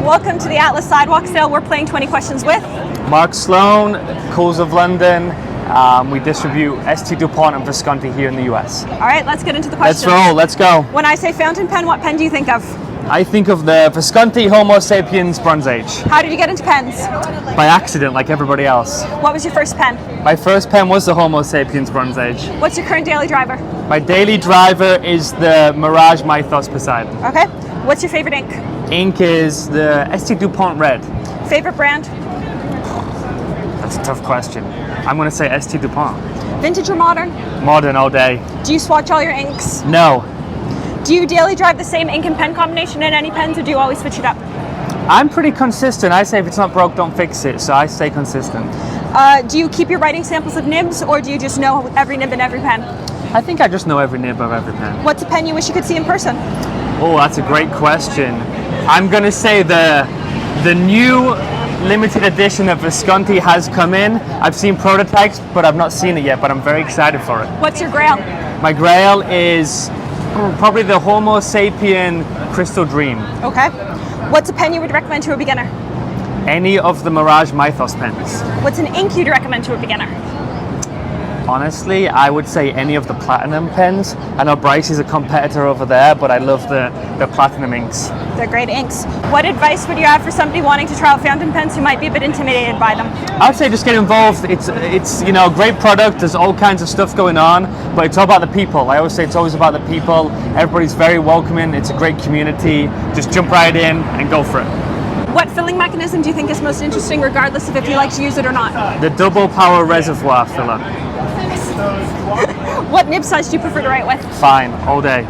Welcome to the Atlas Sidewalk sale. We're playing 20 questions with Mark Sloan, Coles of London. We distribute ST DuPont and Visconti here in the US. All right, let's get into the questions. Let's roll, let's go. When I say fountain pen, what pen do you think of? I think of the Visconti Homo sapiens Bronze Age. How did you get into pens? By accident, like everybody else. What was your first pen? My first pen was the Homo sapiens Bronze Age. What's your current daily driver? My daily driver is the Mirage Mythos Poseidon. Okay. What's your favorite ink? Ink is the ST DuPont Red. Favorite brand? That's a tough question. I'm going to say ST DuPont. Vintage or modern? Modern all day. Do you swatch all your inks? No. Do you daily drive the same ink and pen combination in any pens, or do you always switch it up? I'm pretty consistent. I say if it's not broke, don't fix it. So I stay consistent. Do you keep your writing samples of nibs, or do you just know every nib in every pen? I think I just know every nib of every pen. What's a pen you wish you could see in person? Oh, that's a great question. I'm going to say the new limited edition of Visconti has come in. I've seen prototypes, but I've not seen it yet, but I'm very excited for it. What's your grail? My grail is probably the Homo sapien Crystal Dream. Okay. What's a pen you would recommend to a beginner? Any of the Mirage Mythos pens. What's an ink you'd recommend to a beginner? Honestly, I would say any of the Platinum pens. I know Bryce is a competitor over there, but I love the Platinum inks. They're great inks. What advice would you have for somebody wanting to try out fountain pens who might be a bit intimidated by them? I would say just get involved. It's you know, a great product. There's all kinds of stuff going on, but it's all about the people. I always say it's always about the people. Everybody's very welcoming. It's a great community. Just jump right in and go for it. What filling mechanism do you think is most interesting, regardless of if you like to use it or not? The double power reservoir filler. What nib size do you prefer to write with? Fine, all day.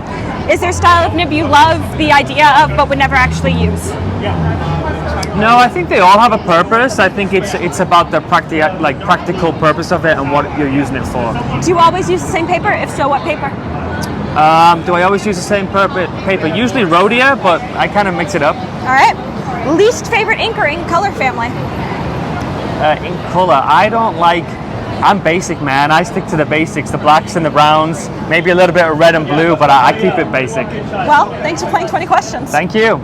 Is there a style of nib you love the idea of but would never actually use? No, I think they all have a purpose. I think it's about the practical purpose of it and what you're using it for. Do you always use the same paper? If so, what paper? Do I always use the same paper? Usually Rhodia, but I kind of mix it up. All right. Least favorite ink or ink color family? Ink color, I'm basic, man. I stick to the basics, the blacks and the browns, maybe a little bit of red and blue, but I keep it basic. Well, thanks for playing 20 questions. Thank you.